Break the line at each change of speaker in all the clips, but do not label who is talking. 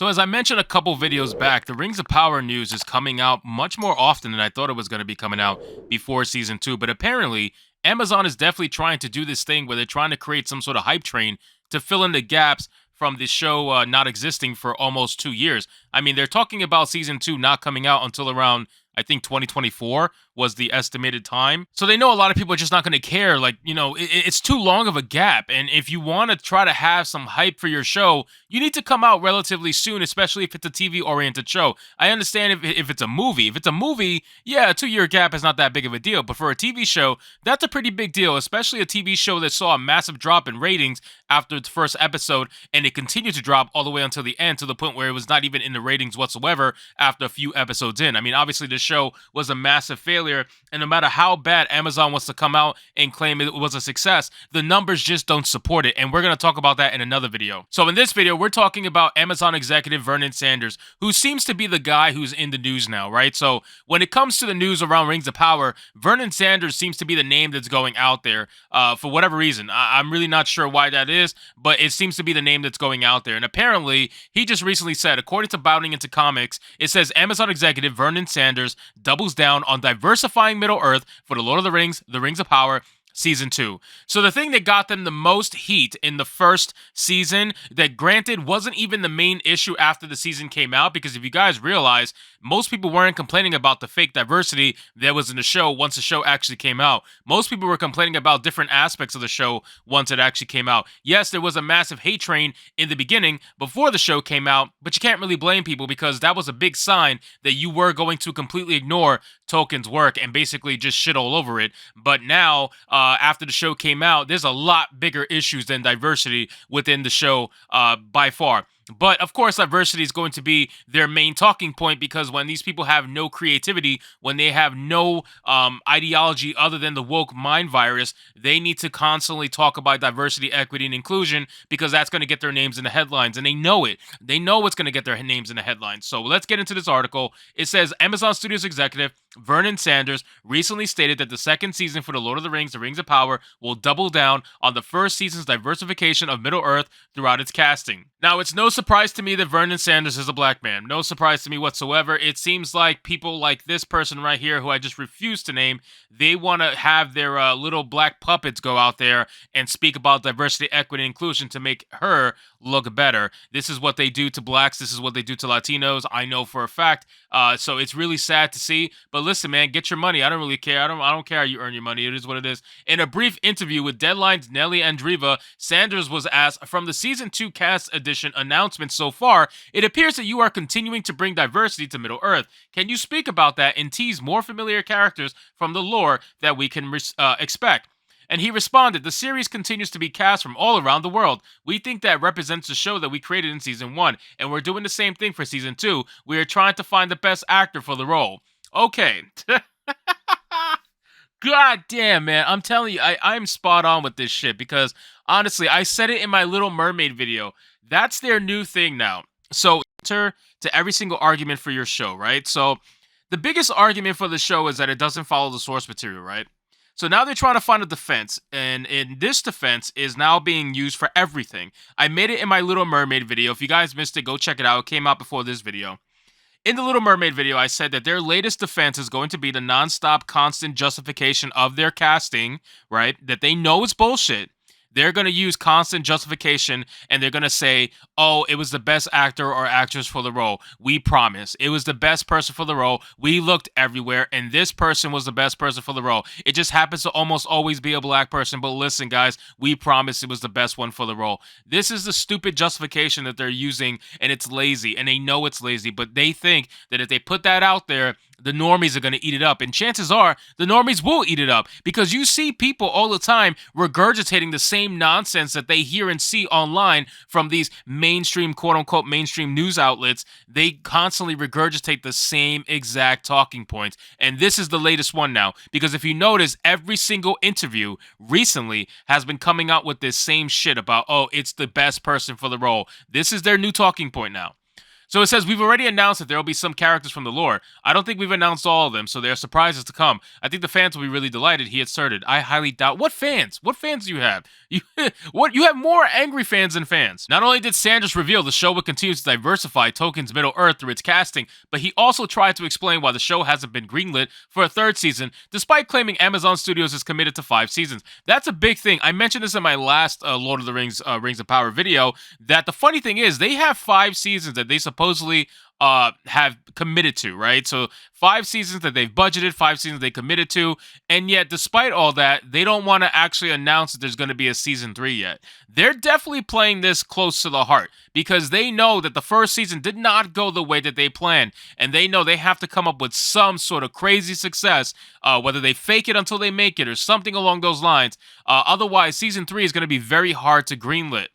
So as I mentioned a couple videos back, the Rings of Power news is coming out much more often than I thought it was going to be coming out before season 2, but apparently Amazon is definitely trying to do this thing where they're trying to create some sort of hype train to fill in the gaps from the show not existing for almost 2 years. I mean, they're talking about season 2 not coming out until around I think 2024 was the estimated time. So they know a lot of people are just not going to care. Like, it's too long of a gap. And if you want to try to have some hype for your show, you need to come out relatively soon, especially if it's a TV oriented show. I understand if it's a movie. If it's a movie, yeah, a 2 year gap is not that big of a deal. But for a TV show, that's a pretty big deal, especially a TV show that saw a massive drop in ratings after its first episode. And it continued to drop all the way until the end to the point where it was not even in the ratings whatsoever after a few episodes in. I mean, obviously, the show was a massive failure, and no matter how bad Amazon wants to come out and claim it was a success, the numbers just don't support it, and we're going to talk about that in another video. So in this video, we're talking about Amazon executive Vernon Sanders, who seems to be the guy who's in the news now, right? So when it comes to the news around Rings of Power, Vernon Sanders seems to be the name that's going out there for whatever reason. I'm really not sure why that is, but it seems to be the name that's going out there, and apparently, he just recently said, according to Bounding Into Comics, it says Amazon executive Vernon Sanders doubles down on diversifying Middle-earth for The Lord of the Rings of Power, Season 2. So the thing that got them the most heat in the first season, that granted wasn't even the main issue after the season came out, because if you guys realize, most people weren't complaining about the fake diversity that was in the show once the show actually came out. Most people were complaining about different aspects of the show once it actually came out. Yes, there was a massive hate train in the beginning before the show came out, but you can't really blame people because that was a big sign that you were going to completely ignore Tolkien's work and basically just shit all over it. But now, after the show came out, there's a lot bigger issues than diversity within the show by far. But of course, diversity is going to be their main talking point because when these people have no creativity, when they have no ideology other than the woke mind virus, they need to constantly talk about diversity, equity, and inclusion because that's going to get their names in the headlines. And they know it. They know what's going to get their names in the headlines. So let's get into this article. It says Amazon Studios executive Vernon Sanders recently stated that the second season for The Lord of the Rings of Power, will double down on the first season's diversification of Middle-earth throughout its casting. Now, it's no surprise to me that Vernon Sanders is a black man. No surprise to me whatsoever. It seems like people like this person right here, who I just refuse to name, they want to have their little black puppets go out there and speak about diversity, equity, and inclusion to make her look better. This is what they do to blacks. This is what they do to Latinos. I know for a fact. So it's really sad to see. But listen, man, get your money. I don't really care. I don't care how you earn your money. It is what it is. In a brief interview with Deadline's Nelly Andriva, Sanders was asked, from the season 2 cast edition announcement so far, it appears that you are continuing to bring diversity to Middle-earth. Can you speak about that and tease more familiar characters from the lore that we can expect? And he responded, the series continues to be cast from all around the world. We think that represents the show that we created in season 1, and we're doing the same thing for season 2. We are trying to find the best actor for the role. Okay. God damn, man. I'm telling you, I'm spot on with this shit because, honestly, I said it in my Little Mermaid video. That's their new thing now. So, enter to every single argument for your show, right? So, the biggest argument for the show is that it doesn't follow the source material, right? So now they're trying to find a defense, and in this defense is now being used for everything. I made it in my Little Mermaid video. If you guys missed it, go check it out. It came out before this video. In the Little Mermaid video, I said that their latest defense is going to be the nonstop, constant justification of their casting, right? That they know it's bullshit. They're going to use constant justification, and they're going to say, oh, it was the best actor or actress for the role. We promise. It was the best person for the role. We looked everywhere, and this person was the best person for the role. It just happens to almost always be a black person, but listen, guys, we promise it was the best one for the role. This is the stupid justification that they're using, and it's lazy, and they know it's lazy, but they think that if they put that out there, the normies are going to eat it up. And chances are, the normies will eat it up. Because you see people all the time regurgitating the same nonsense that they hear and see online from these mainstream, quote-unquote, mainstream news outlets. They constantly regurgitate the same exact talking points. And this is the latest one now. Because if you notice, every single interview recently has been coming out with this same shit about, oh, it's the best person for the role. This is their new talking point now. So it says we've already announced that there will be some characters from the lore. I don't think we've announced all of them, so there are surprises to come. I think the fans will be really delighted. He asserted. I highly doubt. What fans? What fans do you have? You what? You have more angry fans than fans. Not only did Sanders reveal the show would continue to diversify Tolkien's Middle Earth through its casting, but he also tried to explain why the show hasn't been greenlit for a third season, despite claiming Amazon Studios is committed to 5 seasons. That's a big thing. I mentioned this in my last Lord of the Rings Rings of Power video. That the funny thing is they have 5 seasons that they supposedly have committed to, right? So 5 seasons that they've budgeted, 5 seasons they committed to, and yet despite all that, they don't want to actually announce that there's going to be a season 3 yet. They're definitely playing this close to the heart because they know that the first season did not go the way that they planned, and they know they have to come up with some sort of crazy success, whether they fake it until they make it or something along those lines. Otherwise, season 3 is going to be very hard to greenlit.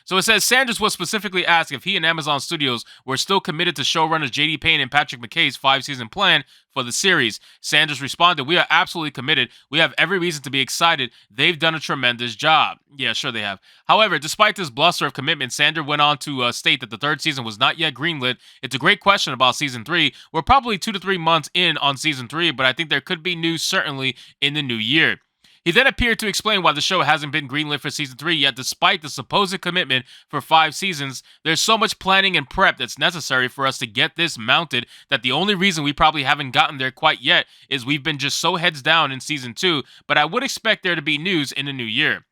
So it says Sanders was specifically asked if he and Amazon Studios were still committed to showrunners J.D. Payne and Patrick McKay's 5-season plan for the series. Sanders responded, "We are absolutely committed. We have every reason to be excited. They've done a tremendous job." Yeah, sure they have. However, despite this bluster of commitment, Sanders went on to state that the third season was not yet greenlit. It's a great question about season 3. We're probably 2 to 3 months in on season 3, but I think there could be news certainly in the new year. He then appeared to explain why the show hasn't been greenlit for season 3 yet, despite the supposed commitment for 5 seasons. There's so much planning and prep that's necessary for us to get this mounted that the only reason we probably haven't gotten there quite yet is we've been just so heads down in season 2, but I would expect there to be news in the new year.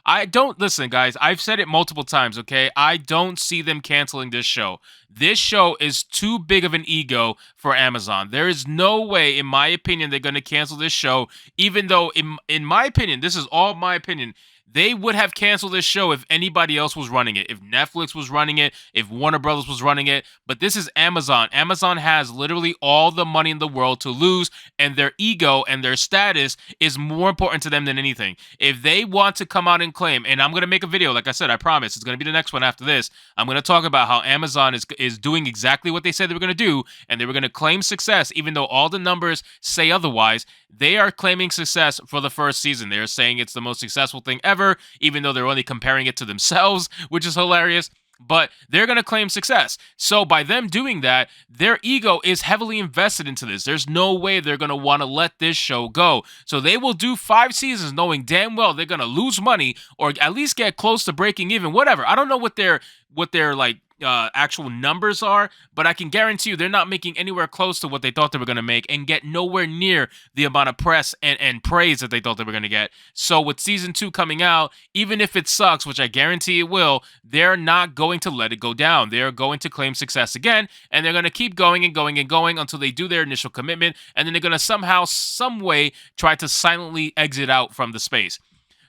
I don't listen, guys. I've said it multiple times, okay? I don't see them canceling this show. This show is too big of an ego for Amazon. There is no way, in my opinion, they're going to cancel this show, even though, in my opinion, this is all my opinion. They would have canceled this show if anybody else was running it, if Netflix was running it, if Warner Brothers was running it. But this is Amazon. Amazon has literally all the money in the world to lose, and their ego and their status is more important to them than anything. If they want to come out and claim, and I'm going to make a video, like I said, I promise, it's going to be the next one after this. I'm going to talk about how Amazon is doing exactly what they said they were going to do, and they were going to claim success, even though all the numbers say otherwise. They are claiming success for the first season. They're saying it's the most successful thing ever, even though they're only comparing it to themselves, which is hilarious. But they're going to claim success. So by them doing that, their ego is heavily invested into this. There's no way they're going to want to let this show go. So they will do 5 seasons knowing damn well they're going to lose money or at least get close to breaking even, whatever. I don't know what their like actual numbers are, but I can guarantee you they're not making anywhere close to what they thought they were going to make and get nowhere near the amount of press and praise that they thought they were going to get. So with season 2 coming out, even if it sucks, which I guarantee it will, they're not going to let it go down. They're going to claim success again, and they're going to keep going and going and going until they do their initial commitment, and then they're going to somehow, some way, try to silently exit out from the space.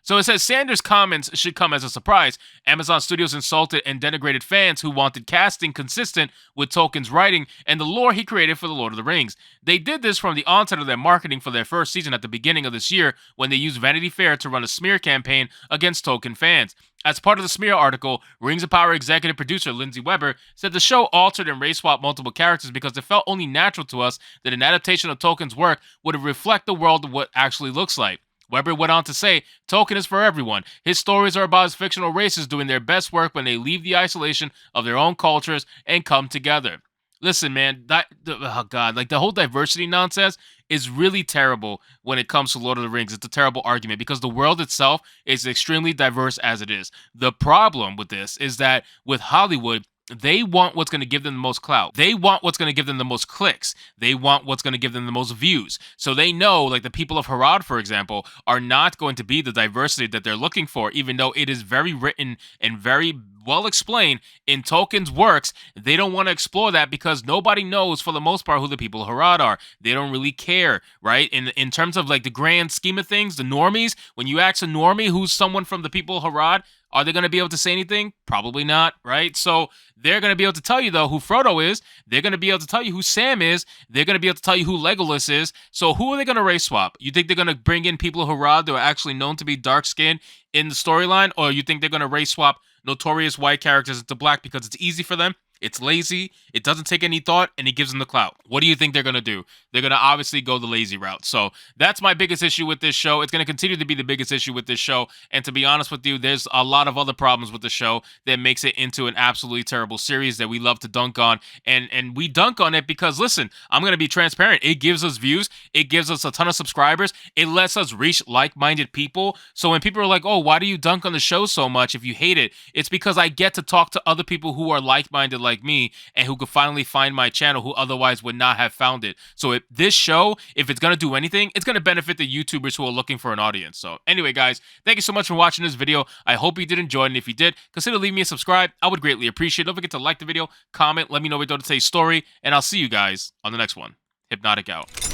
So it says Sanders' comments should come as a surprise. Amazon Studios insulted and denigrated fans who wanted casting consistent with Tolkien's writing and the lore he created for The Lord of the Rings. They did this from the onset of their marketing for their first season at the beginning of this year when they used Vanity Fair to run a smear campaign against Tolkien fans. As part of the smear article, Rings of Power executive producer Lindsay Weber said the show altered and race-swapped multiple characters because it felt only natural to us that an adaptation of Tolkien's work would reflect the world of what actually looks like. Weber went on to say, Tolkien is for everyone. His stories are about his fictional races doing their best work when they leave the isolation of their own cultures and come together. Listen, man, oh God, like the whole diversity nonsense is really terrible when it comes to Lord of the Rings. It's a terrible argument because the world itself is extremely diverse as it is. The problem with this is that with Hollywood, they want what's going to give them the most clout. They want what's going to give them the most clicks. They want what's going to give them the most views. So they know, like the people of Harad, for example, are not going to be the diversity that they're looking for, even though it is very written and very well explained in Tolkien's works. They don't want to explore that because nobody knows, for the most part, who the people of Harad are. They don't really care, right? In terms of like the grand scheme of things, the normies, when you ask a normie who's someone from the people of Harad, are they going to be able to say anything? Probably not, right? So they're going to be able to tell you, though, who Frodo is. They're going to be able to tell you who Sam is. They're going to be able to tell you who Legolas is. So who are they going to race swap? You think they're going to bring in people of Harad that are actually known to be dark-skinned in the storyline? Or you think they're going to race swap notorious white characters into black because it's easy for them? It's lazy, it doesn't take any thought, and it gives them the clout. What do you think they're going to do? They're going to obviously go the lazy route. So that's my biggest issue with this show. It's going to continue to be the biggest issue with this show. And to be honest with you, there's a lot of other problems with the show that makes it into an absolutely terrible series that we love to dunk on. And we dunk on it because, listen, I'm going to be transparent. It gives us views. It gives us a ton of subscribers. It lets us reach like-minded people. So when people are like, oh, why do you dunk on the show so much if you hate it? It's because I get to talk to other people who are like-minded like me and who could finally find my channel who otherwise would not have found it. So if this show, if it's going to do anything, it's going to benefit the YouTubers who are looking for an audience. So anyway, guys, thank you so much for watching this video. I hope you did enjoy it. And if you did, consider leaving me a subscribe. I would greatly appreciate it. Don't forget to like the video, comment, let me know what you thought of today's story, and I'll see you guys on the next one. Hypnotic out.